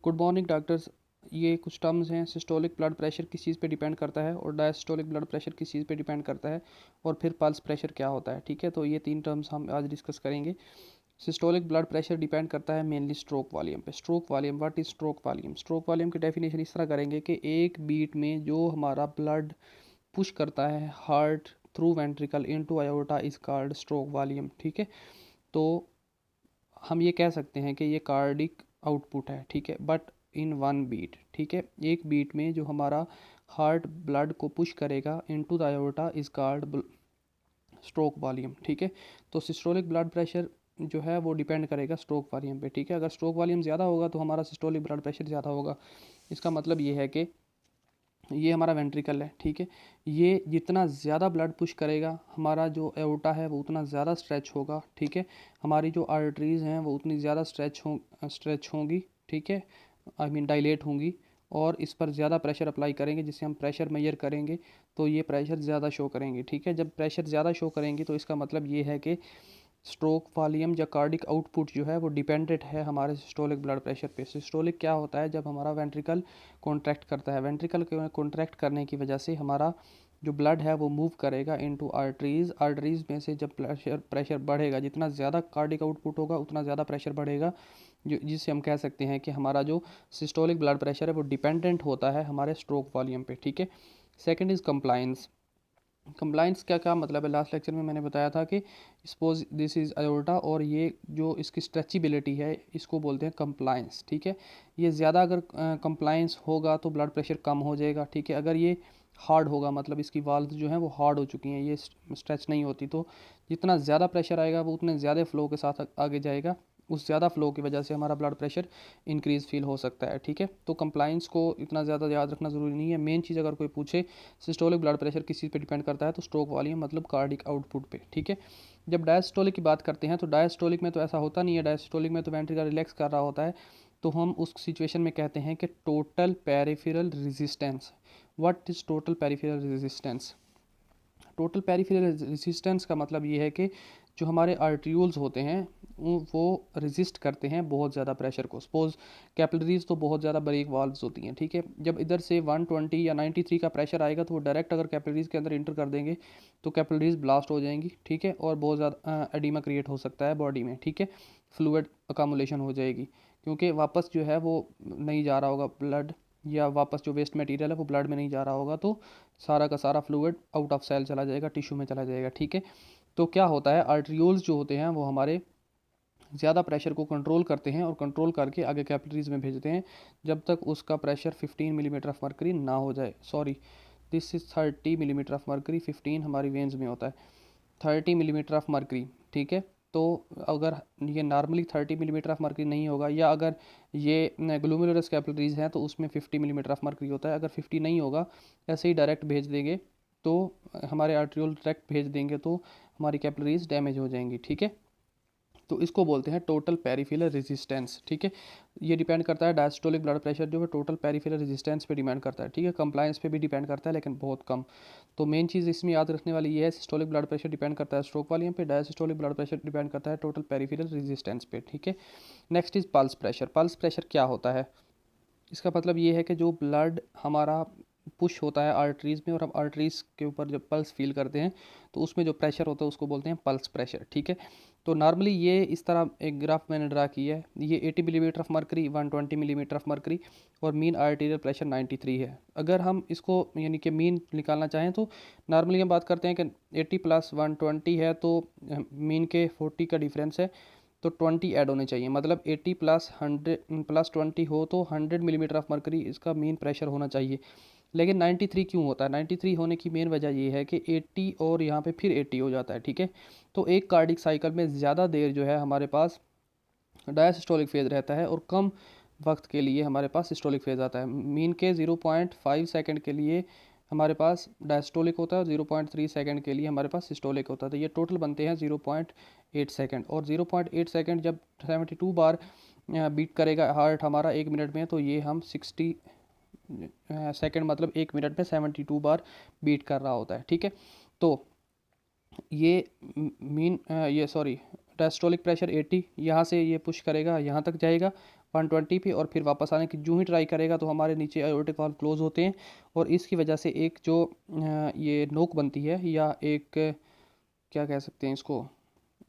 Good morning doctors. ये कुछ terms हैं। सिस्टोलिक ब्लड प्रेशर किस चीज़ पे डिपेंड करता है और डायस्टोलिक ब्लड प्रेशर किस चीज़ पे डिपेंड करता है और फिर पल्स प्रेशर क्या होता है। ठीक है, तो ये 3 टर्म्स हम आज डिस्कस करेंगे। सिस्टोलिक ब्लड प्रेशर डिपेंड करता है मेनली स्ट्रोक वॉल्यूम पे। Stroke volume, what is stroke volume? Stroke volume की डेफिनेशन इस तरह करेंगे कि एक बीट में जो हमारा ब्लड पुश करता है heart through ventricle into aorta is called stroke volume. ठीक है, तो हम ये कह सकते हैं कि ये कार्डिक आउटपुट है। ठीक है, बट इन वन बीट। ठीक है, एक बीट में जो हमारा हार्ट ब्लड को पुश करेगा into the aorta is called stroke volume. ठीक है, तो सिस्टोलिक ब्लड प्रेशर जो है वो डिपेंड करेगा स्ट्रोक वॉल्यूम पे। ठीक है, अगर स्ट्रोक वॉल्यूम ज़्यादा होगा तो हमारा सिस्टोलिक ब्लड प्रेशर ज़्यादा होगा। इसका मतलब ये है कि ये हमारा वेंट्रिकल है। ठीक है, ये जितना ज़्यादा ब्लड पुश करेगा हमारा जो एओर्टा है वो उतना ज़्यादा स्ट्रेच होगा। ठीक है, हमारी जो आर्टरीज़ हैं वो उतनी ज़्यादा स्ट्रेच होंगी। ठीक है, आई मीन डायलेट होंगी और इस पर ज़्यादा प्रेशर अप्लाई करेंगे। जिससे हम प्रेशर मेजर करेंगे तो ये प्रेशर ज़्यादा शो करेंगे। ठीक है, जब प्रेशर ज़्यादा शो करेंगे तो इसका मतलब ये है कि स्ट्रोक वॉल्यूम या कार्डिक आउटपुट जो है वो डिपेंडेंट है हमारे सिस्टोलिक ब्लड प्रेशर पे। सिस्टोलिक क्या होता है? जब हमारा वेंट्रिकल कॉन्ट्रैक्ट करता है। वेंट्रिकल कॉन्ट्रैक्ट करने की वजह से हमारा जो ब्लड है वो मूव करेगा इनटू आर्टरीज। आर्टरीज में से जब प्रेशर बढ़ेगा, जितना ज़्यादा कार्डिक आउटपुट होगा उतना ज़्यादा प्रेशर बढ़ेगा, जो जिससे हम कह सकते हैं कि हमारा जो सिस्टोलिक ब्लड प्रेशर है वो डिपेंडेंट होता है हमारे स्ट्रोक वॉल्यूम पे। ठीक है, सेकेंड इज़ कंप्लाइंस। कंप्लाइंस क्या क्या मतलब है? लास्ट लेक्चर में मैंने बताया था कि सपोज दिस इज़ अयोर्टा और ये जो इसकी स्ट्रेचिबिलिटी है इसको बोलते हैं कंप्लाइंस। ठीक है, ये ज़्यादा अगर कंप्लाइंस होगा तो ब्लड प्रेशर कम हो जाएगा। ठीक है, अगर ये हार्ड होगा मतलब इसकी वाल्व जो है वो हार्ड हो चुकी हैं, ये स्ट्रेच नहीं होती, तो जितना ज़्यादा प्रेशर आएगा वो उतने ज़्यादा फ्लो के साथ आगे जाएगा। उस ज़्यादा फ्लो की वजह से हमारा ब्लड प्रेशर इंक्रीज़ फील हो सकता है। ठीक है, तो कंप्लाइंस को इतना ज़्यादा याद रखना ज़रूरी नहीं है। मेन चीज़ अगर कोई पूछे सिस्टोलिक ब्लड प्रेशर किस चीज़ पे डिपेंड करता है तो स्ट्रोक वॉल्यूम मतलब कार्डिक आउटपुट पे। ठीक है, जब डायस्टोलिक की बात करते हैं तो डायस्टोलिक में तो ऐसा होता नहीं है। डायस्टोलिक में तो वेंट्रिकल रिलैक्स कर रहा होता है, तो हम उस सिचुएशन में कहते हैं कि total peripheral resistance. What is total peripheral resistance? Total peripheral resistance का मतलब ये है कि जो हमारे आर्ट्रियोल्स होते हैं वो रेजिस्ट करते हैं बहुत ज़्यादा प्रेशर को। सपोज कैपिलरीज तो बहुत ज़्यादा बारीक वाल्व्स होती हैं। ठीक है, जब इधर से 120 या 93 का प्रेशर आएगा तो वो डायरेक्ट अगर कैपिलरीज के अंदर इंटर कर देंगे तो कैपिलरीज ब्लास्ट हो जाएंगी। ठीक है, और बहुत ज़्यादा एडिमा क्रिएट हो सकता है बॉडी में। ठीक है, फ्लूइड अकामुलेशन हो जाएगी क्योंकि वापस जो है वो नहीं जा रहा होगा ब्लड, या वापस जो वेस्ट मटेरियल है वो ब्लड में नहीं जा रहा होगा, तो सारा का सारा फ्लूइड आउट ऑफ सेल चला जाएगा, टिश्यू में चला जाएगा। ठीक है, तो क्या होता है, आर्ट्रियोल्स जो होते हैं वो हमारे ज़्यादा प्रेशर को कंट्रोल करते हैं और कंट्रोल करके आगे कैपिलरीज में भेजते हैं जब तक उसका प्रेशर 15 मिलीमीटर ऑफ मर्करी ना हो जाए। Sorry, this is 30 millimetre of mercury. 15 हमारी वेन्स में होता है, 30 मिलीमीटर ऑफ मर्करी। ठीक है, तो अगर ये नॉर्मली 30 मिलीमीटर ऑफ मर्करी नहीं होगा, या अगर ये ग्लोमेरुलस कैपिलरीज हैं तो उसमें 50 मिलीमीटर ऑफ मर्करी होता है। अगर 50 नहीं होगा, ऐसे ही डायरेक्ट भेज देंगे तो हमारे आर्ट्रियोल डायरेक्ट भेज देंगे तो हमारी कैपिलरीज डैमेज हो जाएंगी। ठीक है, तो इसको बोलते हैं टोटल पेरिफेरल रेजिस्टेंस। ठीक है, ये डिपेंड करता है डायस्टोलिक ब्लड प्रेशर जो है टोटल पेरिफेरल रेजिस्टेंस पे डिपेंड करता है। ठीक है, कंप्लायंस पे भी डिपेंड करता है लेकिन बहुत कम। तो मेन चीज़ इसमें याद रखने वाली ये है, सिस्टोलिक ब्लड प्रेशर डिपेंड करता है स्ट्रोक वॉल्यूम पे, डायस्टोलिक ब्लड प्रेशर डिपेंड करता है टोटल पेरिफेरल रेजिस्टेंस पे। ठीक है, next is pulse pressure. Pulse pressure क्या होता है? इसका मतलब ये है कि जो ब्लड हमारा पुश होता है आर्टरीज़ में और हम आर्टरीज़ के ऊपर जब पल्स फील करते हैं तो उसमें जो प्रेशर होता है उसको बोलते हैं पल्स प्रेशर। ठीक है, तो नॉर्मली ये इस तरह एक ग्राफ मैंने ड्रा किया है। ये 80 millimetre of mercury, 120 millimetre of mercury और मीन आर्टीरियल प्रेशर 93 है। अगर हम इसको यानी कि मीन निकालना चाहें तो नॉर्मली हम बात करते हैं कि 80 प्लस 120 है तो मीन के 40 का डिफरेंस है, तो 20 ऐड होने चाहिए। मतलब 80 प्लस 100 प्लस 20 हो तो 100 मिलीमीटर ऑफ मर्करी इसका मीन प्रेशर होना चाहिए। लेकिन 93 क्यों होता है? 93 होने की मेन वजह ये है कि 80 और यहाँ पे फिर 80 हो जाता है। ठीक है, तो एक कार्डिक साइकिल में ज़्यादा देर जो है हमारे पास डायसिस्टोलिक फेज़ रहता है और कम वक्त के लिए हमारे पास सिस्टोलिक फेज़ आता है। मीन के 0.5 सेकंड के लिए हमारे पास डायस्टोलिक होता है और 0.3 सेकंड के लिए हमारे पास सिस्टोलिक होता है। तो ये टोटल बनते हैं 0.8 सेकंड, और 0.8 सेकंड जब 72 बार बीट करेगा हार्ट हमारा 1 मिनट में, तो ये हम 60 सेकंड मतलब 1 मिनट में 72 बार बीट कर रहा होता है। ठीक है, तो ये मीन ये सॉरी डायस्टोलिक प्रेशर 80, यहाँ से ये पुश करेगा यहाँ तक जाएगा 120 पे, और फिर वापस आने की जो ही ट्राई करेगा तो हमारे नीचे आयोटिक वाल्व क्लोज होते हैं, और इसकी वजह से एक जो ये नोक बनती है, या एक क्या कह सकते हैं इसको,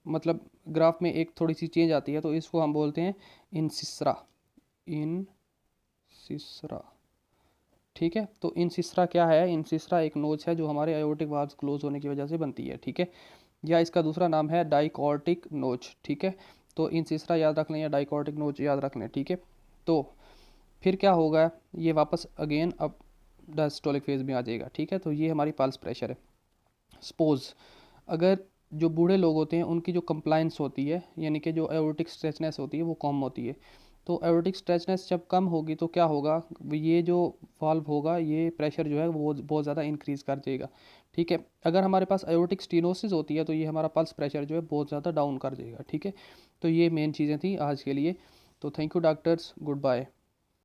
मतलब ग्राफ में एक थोड़ी सी चेंज आती है, तो इसको हम बोलते हैं इंसिसरा। इंसिसरा, ठीक है। तो इंसिसरा क्या है? इंसिसरा एक नोच है जो हमारे आयोटिक वाल्व क्लोज होने की वजह से बनती है, ठीक है। या इसका दूसरा नाम है डाइकॉर्टिक नोच, ठीक है। तो इंसिसरा याद रख लें या डाइकॉर्टिक नोच याद रख लें, ठीक है। तो फिर क्या होगा, ये वापस अगेन अब डायस्टोलिक फेज में आ जाएगा, ठीक है। तो ये हमारी पल्स प्रेशर है। सपोज अगर जो बूढ़े लोग होते हैं उनकी जो कंप्लाइंस होती है, यानी कि जो एओर्टिक स्ट्रेचनेस होती है वो कम होती है, तो एओर्टिक स्ट्रेचनेस जब कम होगी तो क्या होगा, ये जो वाल्व होगा ये प्रेशर जो है वो बहुत ज़्यादा इंक्रीज़ कर देगा, ठीक है। अगर हमारे पास एओर्टिक स्टीनोसिस होती है तो ये हमारा पल्स प्रेशर जो है बहुत ज़्यादा डाउन कर देगा, ठीक है। तो ये मेन चीज़ें थी आज के लिए। तो thank you doctors, good bye.